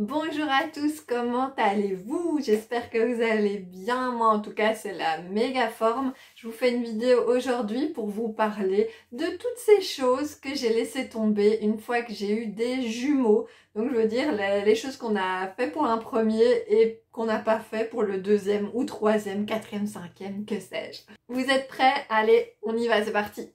Bonjour à tous, comment allez-vous? J'espère que vous allez bien, moi en tout cas c'est la méga forme. Je vous fais une vidéo aujourd'hui pour vous parler de toutes ces choses que j'ai laissé tomber une fois que j'ai eu des jumeaux. Donc je veux dire les choses qu'on a fait pour un premier et qu'on n'a pas fait pour le deuxième ou troisième, quatrième, cinquième, que sais-je. Vous êtes prêts? Allez, on y va, c'est parti!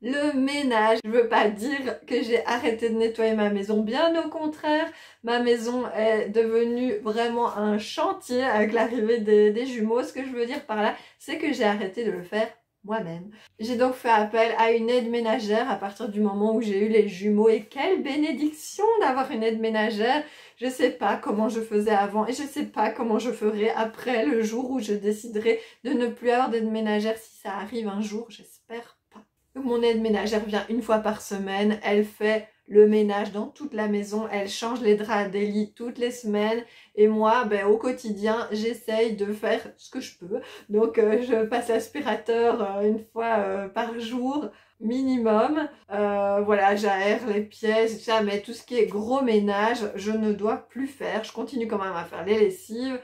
Le ménage, je veux pas dire que j'ai arrêté de nettoyer ma maison, bien au contraire, ma maison est devenue vraiment un chantier avec l'arrivée des jumeaux. Ce que je veux dire par là, c'est que j'ai arrêté de le faire moi-même. J'ai donc fait appel à une aide ménagère à partir du moment où j'ai eu les jumeaux, et quelle bénédiction d'avoir une aide ménagère. Je sais pas comment je faisais avant et je sais pas comment je ferai après, le jour où je déciderai de ne plus avoir d'aide ménagère, si ça arrive un jour, j'espère pas. Mon aide ménagère vient une fois par semaine, elle fait le ménage dans toute la maison, elle change les draps des lits toutes les semaines, et moi, au quotidien, j'essaye de faire ce que je peux. Donc je passe l'aspirateur une fois par jour minimum. Voilà, j'aère les pièces, tout ça, mais tout ce qui est gros ménage, je ne dois plus faire. Je continue quand même à faire les lessives,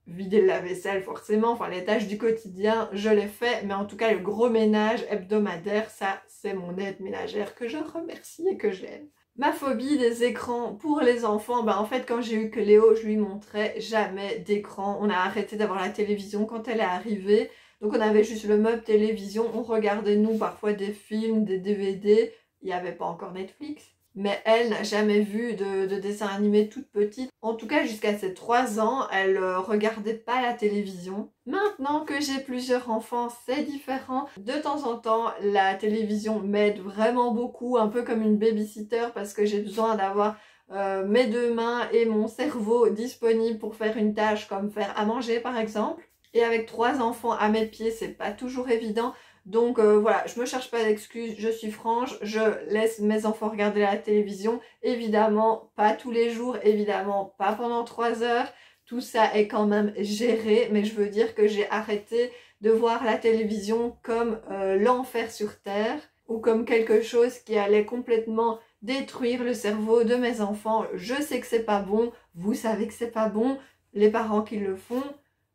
vider le lave-vaisselle forcément, enfin les tâches du quotidien, je les fais, mais en tout cas le gros ménage hebdomadaire, ça c'est mon aide ménagère que je remercie et que j'aime. Ma phobie des écrans pour les enfants, en fait quand j'ai eu que Léo, je lui montrais jamais d'écran. On a arrêté d'avoir la télévision quand elle est arrivée, donc on avait juste le meuble télévision, on regardait nous parfois des films, des DVD, il n'y avait pas encore Netflix. Mais elle n'a jamais vu de dessin animé toute petite. En tout cas, jusqu'à ses 3 ans, elle regardait pas la télévision. Maintenant que j'ai plusieurs enfants, c'est différent. De temps en temps, la télévision m'aide vraiment beaucoup, un peu comme une babysitter, parce que j'ai besoin d'avoir mes deux mains et mon cerveau disponibles pour faire une tâche comme faire à manger par exemple. Et avec 3 enfants à mes pieds, c'est pas toujours évident. Donc voilà, je me cherche pas d'excuses, je suis franche, je laisse mes enfants regarder la télévision. Évidemment, pas tous les jours, évidemment, pas pendant 3 heures. Tout ça est quand même géré, mais je veux dire que j'ai arrêté de voir la télévision comme l'enfer sur terre ou comme quelque chose qui allait complètement détruire le cerveau de mes enfants. Je sais que c'est pas bon, vous savez que c'est pas bon, les parents qui le font.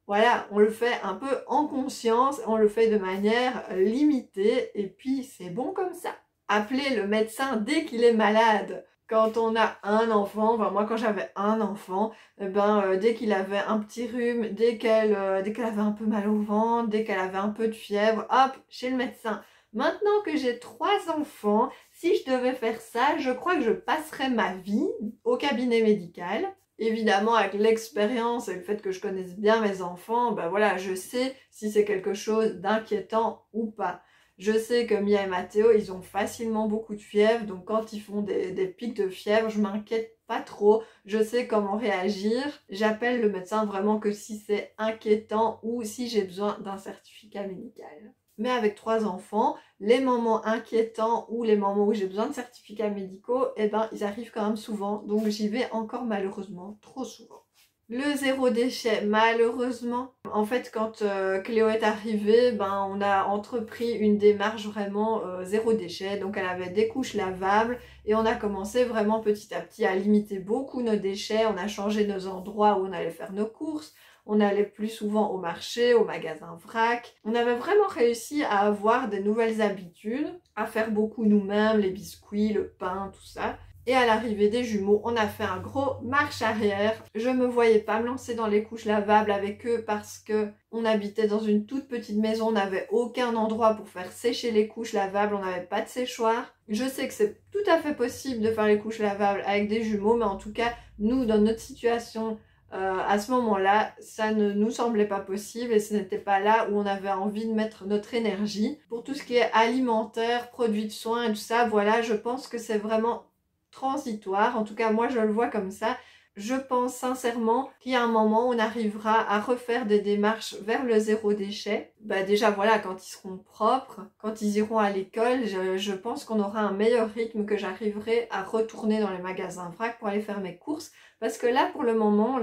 Voilà, on le fait un peu en conscience, on le fait de manière limitée et puis c'est bon comme ça. Appelez le médecin dès qu'il est malade. Quand on a un enfant, moi quand j'avais un enfant, dès qu'il avait un petit rhume, dès qu'elle avait un peu mal au ventre, dès qu'elle avait un peu de fièvre, hop, chez le médecin. Maintenant que j'ai 3 enfants, si je devais faire ça, je crois que je passerais ma vie au cabinet médical. Évidemment, avec l'expérience et le fait que je connaisse bien mes enfants, voilà, je sais si c'est quelque chose d'inquiétant ou pas. Je sais que Mia et Mathéo, ils ont facilement beaucoup de fièvre, donc quand ils font des pics de fièvre, je m'inquiète pas trop. Je sais comment réagir. J'appelle le médecin vraiment que si c'est inquiétant ou si j'ai besoin d'un certificat médical. Mais avec 3 enfants, les moments inquiétants ou les moments où j'ai besoin de certificats médicaux, ils arrivent quand même souvent. Donc j'y vais encore malheureusement trop souvent. Le zéro déchet, malheureusement. En fait, quand Cléo est arrivée, on a entrepris une démarche vraiment zéro déchet. Donc elle avait des couches lavables et on a commencé vraiment petit à petit à limiter beaucoup nos déchets. On a changé nos endroits où on allait faire nos courses. On allait plus souvent au marché, au magasin vrac. On avait vraiment réussi à avoir des nouvelles habitudes, à faire beaucoup nous-mêmes, les biscuits, le pain, tout ça. Et à l'arrivée des jumeaux, on a fait un gros marche arrière. Je me voyais pas me lancer dans les couches lavables avec eux parce que on habitait dans une toute petite maison, on n'avait aucun endroit pour faire sécher les couches lavables, on n'avait pas de séchoir. Je sais que c'est tout à fait possible de faire les couches lavables avec des jumeaux, mais en tout cas, nous, dans notre situation, à ce moment-là, ça ne nous semblait pas possible et ce n'était pas là où on avait envie de mettre notre énergie. Pour tout ce qui est alimentaire, produits de soins et tout ça, voilà, je pense que c'est vraiment transitoire. En tout cas, moi, je le vois comme ça. Je pense sincèrement qu'il y a un moment où on arrivera à refaire des démarches vers le zéro déchet. Déjà, voilà, quand ils seront propres, quand ils iront à l'école, je pense qu'on aura un meilleur rythme, que j'arriverai à retourner dans les magasins vrac pour aller faire mes courses. Parce que là, pour le moment,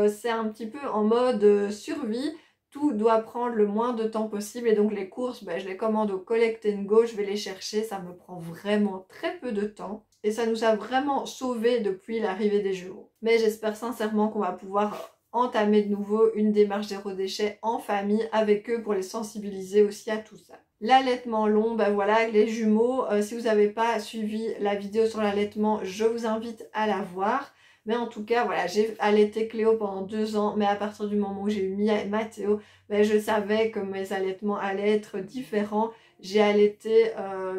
c'est un petit peu en mode survie. tout doit prendre le moins de temps possible et donc les courses, je les commande au Collect and Go, je vais les chercher, ça me prend vraiment très peu de temps et ça nous a vraiment sauvés depuis l'arrivée des jumeaux. Mais j'espère sincèrement qu'on va pouvoir entamer de nouveau une démarche zéro déchet en famille avec eux pour les sensibiliser aussi à tout ça. L'allaitement long, voilà, avec les jumeaux, si vous n'avez pas suivi la vidéo sur l'allaitement, je vous invite à la voir. Mais en tout cas, voilà, j'ai allaité Cléo pendant 2 ans, mais à partir du moment où j'ai eu Mia et Mathéo, je savais que mes allaitements allaient être différents. J'ai allaité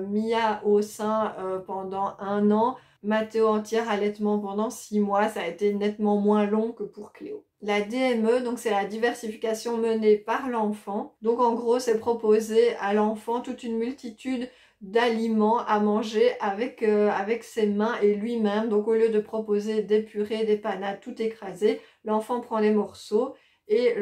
Mia au sein pendant 1 an, Mathéo entière allaitement pendant 6 mois, ça a été nettement moins long que pour Cléo. La DME, donc c'est la diversification menée par l'enfant. Donc en gros, c'est proposer à l'enfant toute une multitude d'aliments à manger avec ses mains et lui-même. Donc au lieu de proposer des purées, des panades tout écrasées, l'enfant prend les morceaux et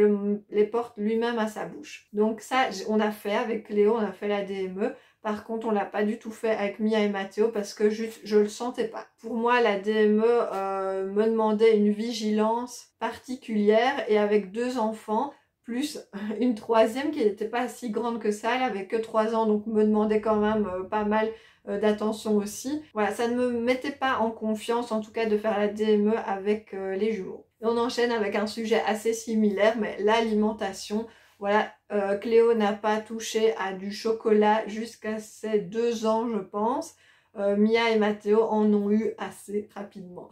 les porte lui-même à sa bouche. Donc ça, on a fait avec Léo, on a fait la DME. Par contre, on l'a pas du tout fait avec Mia et Mathéo parce que juste, je le sentais pas. Pour moi, la DME me demandait une vigilance particulière et avec 2 enfants, plus une troisième qui n'était pas si grande que ça, elle avait que 3 ans, donc me demandait quand même pas mal d'attention aussi. Voilà, ça ne me mettait pas en confiance, en tout cas, de faire la DME avec les jumeaux. Et on enchaîne avec un sujet assez similaire, mais l'alimentation. Voilà, Cléo n'a pas touché à du chocolat jusqu'à ses 2 ans, je pense. Mia et Mathéo en ont eu assez rapidement.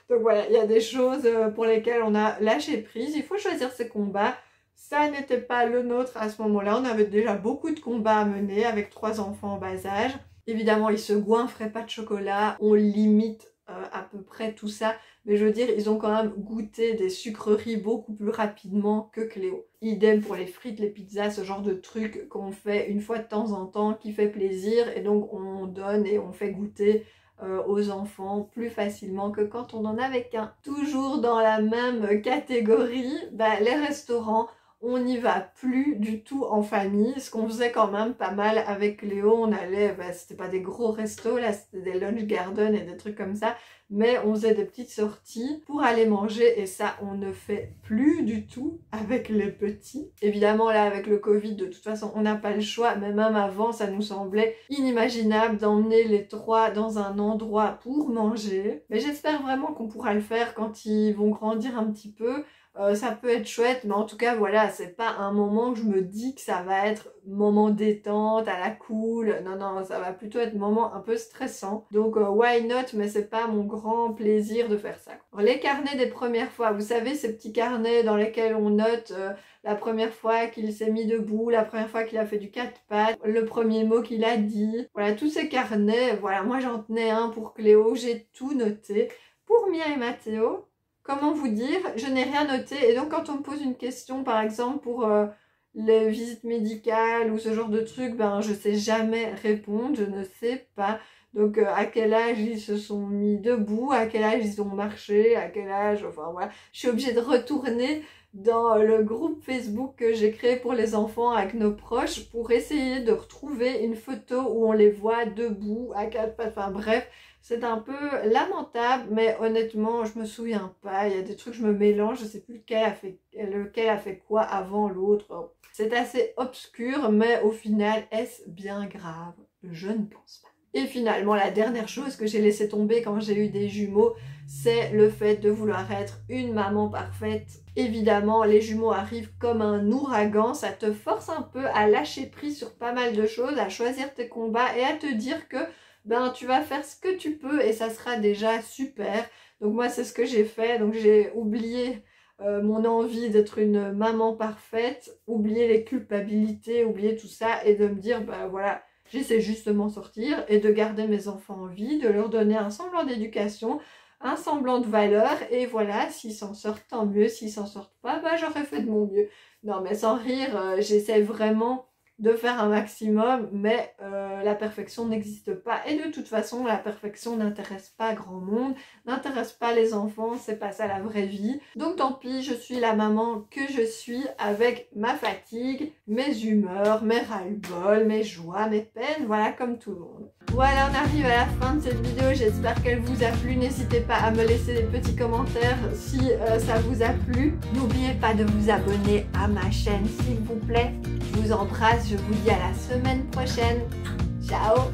Donc voilà, il y a des choses pour lesquelles on a lâché prise. Il faut choisir ses combats. Ça n'était pas le nôtre à ce moment-là. On avait déjà beaucoup de combats à mener avec 3 enfants en bas âge. Évidemment, ils se goinfraient pas de chocolat. On limite à peu près tout ça. Mais je veux dire, ils ont quand même goûté des sucreries beaucoup plus rapidement que Cléo. Idem pour les frites, les pizzas, ce genre de trucs qu'on fait une fois de temps en temps, qui fait plaisir. Et donc on donne et on fait goûter aux enfants plus facilement que quand on en avait qu'un. Toujours dans la même catégorie, les restaurants. On n'y va plus du tout en famille, ce qu'on faisait quand même pas mal avec Léo. On allait, c'était pas des gros restos, là c'était des lunch garden et des trucs comme ça, mais on faisait des petites sorties pour aller manger et ça on ne fait plus du tout avec les petits. Évidemment là avec le Covid de toute façon on n'a pas le choix, mais même avant ça nous semblait inimaginable d'emmener les 3 dans un endroit pour manger. Mais j'espère vraiment qu'on pourra le faire quand ils vont grandir un petit peu. Ça peut être chouette, mais en tout cas voilà, c'est pas un moment que je me dis que ça va être moment détente, à la cool. Non, non, ça va plutôt être moment un peu stressant. Donc why not, mais c'est pas mon grand plaisir de faire ça. Alors, les carnets des premières fois, vous savez ces petits carnets dans lesquels on note la première fois qu'il s'est mis debout, la première fois qu'il a fait du 4 pattes, le premier mot qu'il a dit. Voilà, tous ces carnets, voilà, moi j'en tenais un pour Cléo, j'ai tout noté. Pour Mia et Mathéo, comment vous dire, je n'ai rien noté et donc quand on me pose une question par exemple pour les visites médicales ou ce genre de trucs, je sais jamais répondre, je ne sais pas. Donc à quel âge ils se sont mis debout, à quel âge ils ont marché, à quel âge, enfin voilà. Je suis obligée de retourner dans le groupe Facebook que j'ai créé pour les enfants avec nos proches pour essayer de retrouver une photo où on les voit debout à 4 pattes, enfin bref. C'est un peu lamentable, mais honnêtement, je me souviens pas. Il y a des trucs, je me mélange, je sais plus lequel a fait quoi avant l'autre. C'est assez obscur, mais au final, est-ce bien grave? Je ne pense pas. Et finalement, la dernière chose que j'ai laissé tomber quand j'ai eu des jumeaux, c'est le fait de vouloir être une maman parfaite. Évidemment, les jumeaux arrivent comme un ouragan, ça te force un peu à lâcher prise sur pas mal de choses, à choisir tes combats et à te dire que tu vas faire ce que tu peux et ça sera déjà super. Donc moi c'est ce que j'ai fait, donc j'ai oublié mon envie d'être une maman parfaite, oublier les culpabilités, oublier tout ça et de me dire voilà, j'essaie justement sortir et de garder mes enfants en vie, de leur donner un semblant d'éducation, un semblant de valeur et voilà, s'ils s'en sortent tant mieux, s'ils s'en sortent pas, j'aurais fait de mon mieux. Non mais sans rire, j'essaie vraiment de faire un maximum, mais la perfection n'existe pas. Et de toute façon, la perfection n'intéresse pas grand monde, n'intéresse pas les enfants, c'est pas ça la vraie vie. Donc tant pis, je suis la maman que je suis avec ma fatigue, mes humeurs, mes ras-le-bol, mes joies, mes peines, voilà, comme tout le monde. Voilà, on arrive à la fin de cette vidéo, j'espère qu'elle vous a plu. N'hésitez pas à me laisser des petits commentaires si ça vous a plu. N'oubliez pas de vous abonner à ma chaîne s'il vous plaît. Je vous embrasse, je vous dis à la semaine prochaine. Ciao!